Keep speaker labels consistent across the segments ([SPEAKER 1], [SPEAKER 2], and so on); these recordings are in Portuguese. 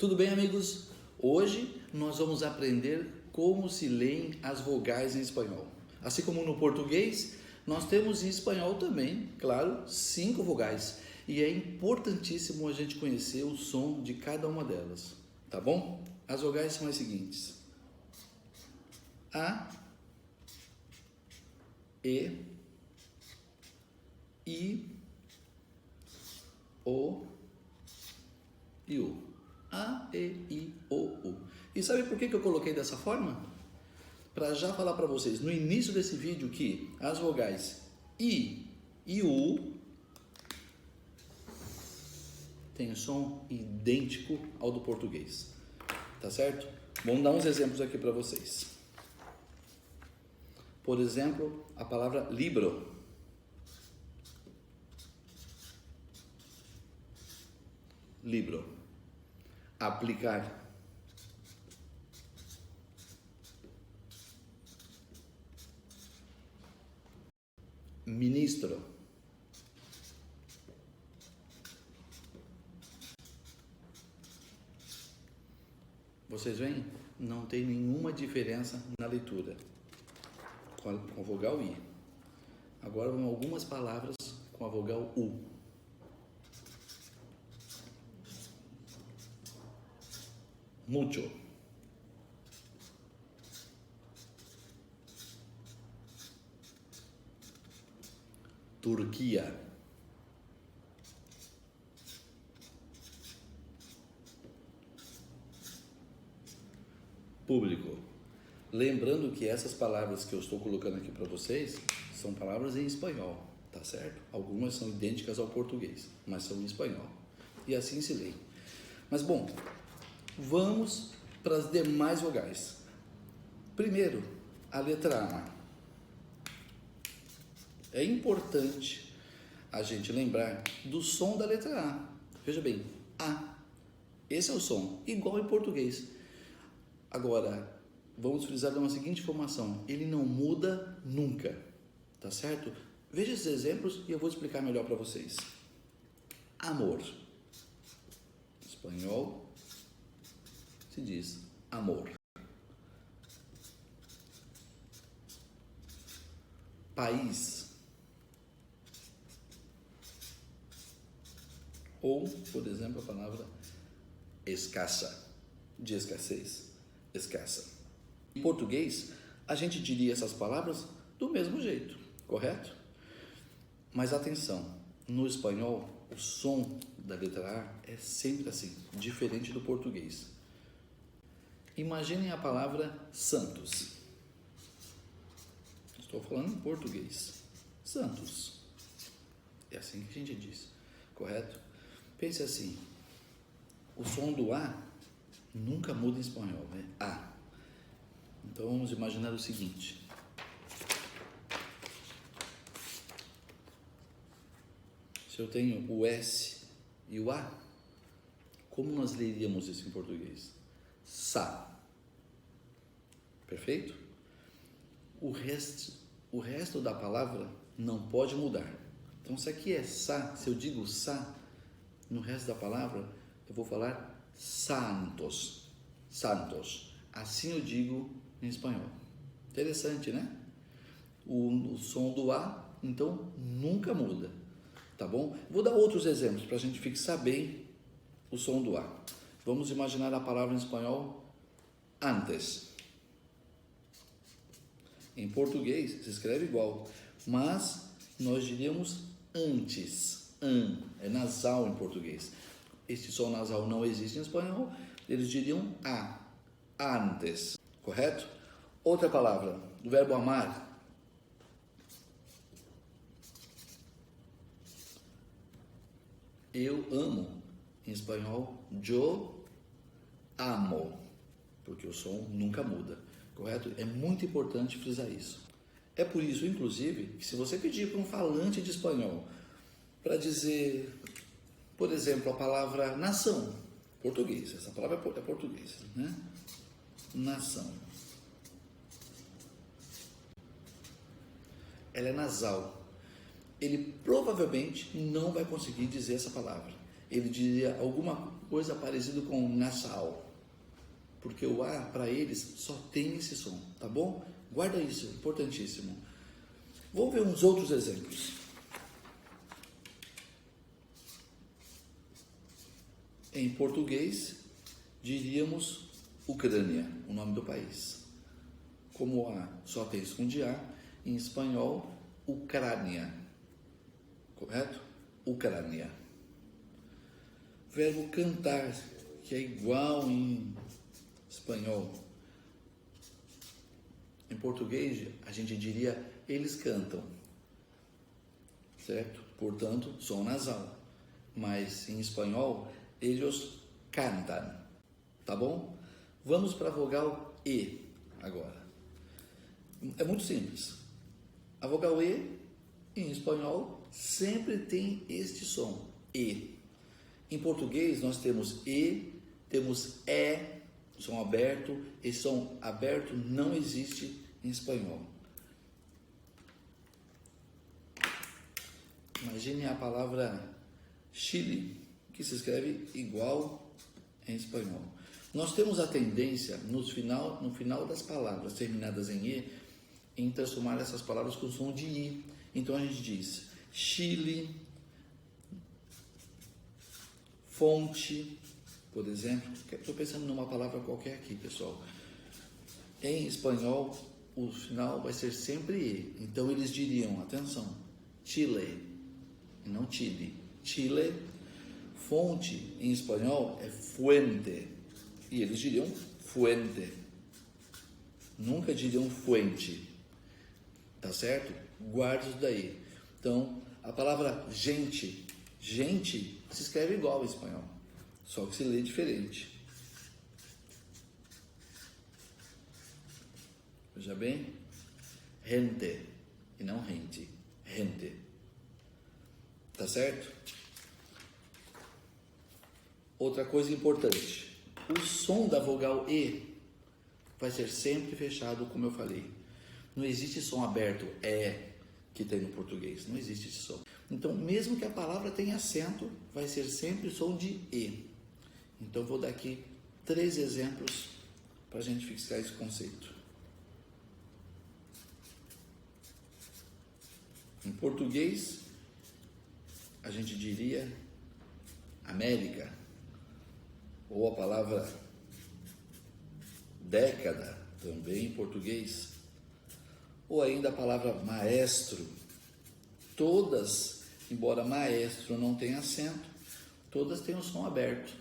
[SPEAKER 1] Tudo bem, amigos? Hoje nós vamos aprender como se leem as vogais em espanhol. Assim como no português, nós temos em espanhol também, claro, 5 vogais. E é importantíssimo a gente conhecer o som de cada uma delas, tá bom? As vogais são as seguintes: A, E, I, O e U. A, E, I, O, U. E sabe por que eu coloquei dessa forma? Para já falar para vocês no início desse vídeo que as vogais I e U têm som idêntico ao do português, tá certo? Vamos dar uns exemplos aqui para vocês. Por exemplo, a palavra libro. Libro. Aplicar. Ministro. Vocês veem? Não tem nenhuma diferença na leitura com a vogal I. Agora vão algumas palavras com a vogal U. Mucho. Turquia. Público. Lembrando que essas palavras que eu estou colocando aqui para vocês são palavras em espanhol, tá certo? Algumas são idênticas ao português, mas são em espanhol. E assim se lê. Mas bom, vamos para as demais vogais. Primeiro, a letra A. É importante a gente lembrar do som da letra A. Veja bem, A. Esse é o som, igual em português. Agora, vamos frisar uma seguinte informação: ele não muda nunca, tá certo? Veja esses exemplos e eu vou explicar melhor para vocês. Amor. Em espanhol se diz amor. País. Ou, por exemplo, a palavra escassa, de escassez, escassa. Em português, a gente diria essas palavras do mesmo jeito, correto? Mas atenção, no espanhol, o som da letra A é sempre assim, diferente do português. Imaginem a palavra Santos. Estou falando em português. Santos. É assim que a gente diz, correto? Pense assim, o som do A nunca muda em espanhol, né? A. Então vamos imaginar o seguinte. Se eu tenho o S e o A, como nós leríamos isso em português? Sa. Perfeito? O resto da palavra não pode mudar. Então se aqui é sa, se eu digo sa, no resto da palavra eu vou falar santos. Santos. Assim eu digo em espanhol. Interessante, né? O som do A, então, nunca muda. Tá bom? Vou dar outros exemplos para a gente fixar bem o som do A. Vamos imaginar a palavra em espanhol antes. Em português se escreve igual, mas nós diríamos antes. É nasal em português. Este som nasal não existe em espanhol, eles diriam a, antes, correto? Outra palavra, do verbo amar. Eu amo, em espanhol, yo amo, porque o som nunca muda, correto? É muito importante frisar isso. É por isso, inclusive, que se você pedir para um falante de espanhol para dizer, por exemplo, a palavra nação, português, essa palavra é portuguesa, né? Nação. Ela é nasal. Ele provavelmente não vai conseguir dizer essa palavra. ele diria alguma coisa parecida com nasal, porque o A para eles só tem esse som, tá bom? Guarda isso, importantíssimo. Vamos ver uns outros exemplos. Em português, diríamos Ucrânia, o nome do país. Como A só tem som de A, em espanhol, Ucrânia. Correto? Ucrânia. Verbo cantar, que é igual em espanhol. Em português, a gente diria eles cantam. Certo? Portanto, som nasal. Mas em espanhol, eles cantam. Tá bom? Vamos para a vogal E agora. É muito simples. A vogal E, em espanhol, sempre tem este som, E. Em português, nós temos E, temos E, som aberto. Esse som aberto não existe em espanhol. Imagine a palavra Chile, que se escreve igual em espanhol. Nós temos a tendência, no final das palavras terminadas em E, em transformar essas palavras com som de I. Então a gente diz Chile, fonte, por exemplo. Estou pensando numa palavra qualquer aqui, pessoal. Em espanhol, o final vai ser sempre E. Então eles diriam, atenção, Chile, e não Chile. Chile, fonte em espanhol é fuente. E eles diriam fuente. Nunca diriam fuente. Tá certo? Guarde isso daí. Então, a palavra gente, gente se escreve igual em espanhol, só que se lê diferente. Veja bem, gente e não gente, gente. Tá certo? Outra coisa importante, o som da vogal E vai ser sempre fechado, como eu falei. Não existe som aberto, que tem no português. Não existe esse som. Então, mesmo que a palavra tenha acento, vai ser sempre som de E. Então, vou dar aqui 3 exemplos para a gente fixar esse conceito. Em português, a gente diria América, ou a palavra década, também em português, ou ainda a palavra maestro. Todas, embora maestro não tenha acento, todas têm o som aberto.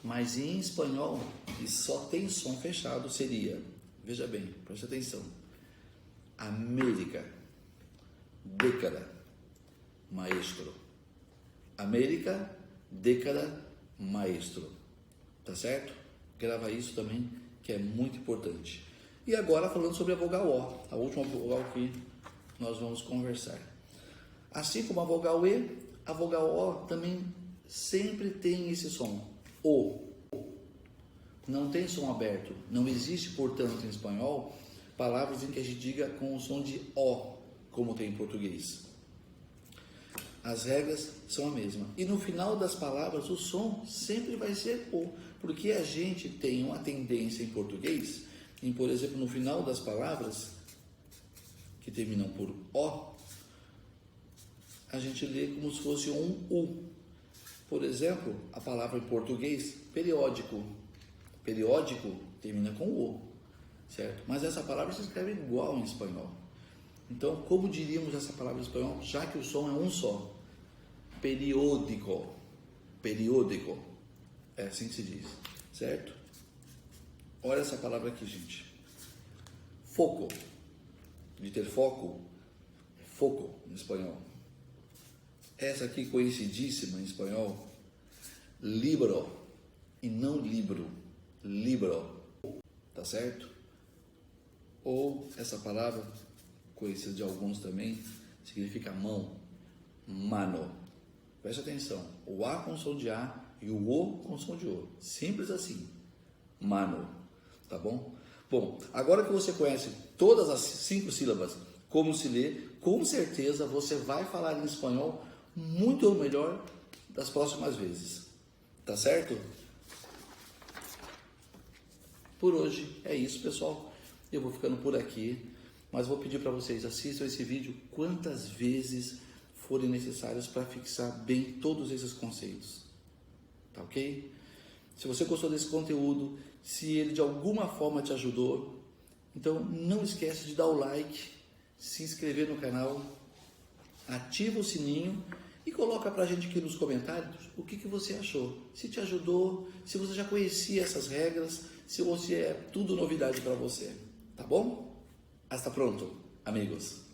[SPEAKER 1] Mas em espanhol, que só tem som fechado, seria, veja bem, preste atenção, América, década, maestro. América, década, maestro. Tá certo? Grava isso também, que é muito importante. E agora falando sobre a vogal O, a última vogal que nós vamos conversar. Assim como a vogal E, a vogal O também sempre tem esse som, O. Não tem som aberto. Não existe, portanto, em espanhol, palavras em que a gente diga com o som de O, como tem em português. As regras são a mesma. E no final das palavras, o som sempre vai ser O, porque a gente tem uma tendência em português, por exemplo, no final das palavras, que terminam por O, a gente lê como se fosse um U. Por exemplo, a palavra em português, periódico. Periódico termina com O, certo? Mas essa palavra se escreve igual em espanhol. Então, como diríamos essa palavra em espanhol, já que o som é um só? Periódico. Periódico. É assim que se diz, certo? Olha essa palavra aqui, gente. Foco. De ter foco, é foco em espanhol. Essa aqui, conhecidíssima em espanhol, libro, e não libro, libro, tá certo? Ou essa palavra, conhecida de alguns também, significa mão, mano. Preste atenção, o A com som de A e o O com som de O, simples assim, mano, tá bom? Bom, agora que você conhece todas as 5 sílabas, como se lê, com certeza você vai falar em espanhol muito melhor das próximas vezes. Tá certo? Por hoje é isso, pessoal. Eu vou ficando por aqui, mas vou pedir para vocês, assistam esse vídeo quantas vezes forem necessárias para fixar bem todos esses conceitos. Tá ok? Se você gostou desse conteúdo, se ele de alguma forma te ajudou, então não esquece de dar o like, se inscrever no canal, ativa o sininho e coloca pra gente aqui nos comentários o que você achou. Se te ajudou, se você já conhecia essas regras, se você é tudo novidade para você. Tá bom? Hasta pronto, amigos.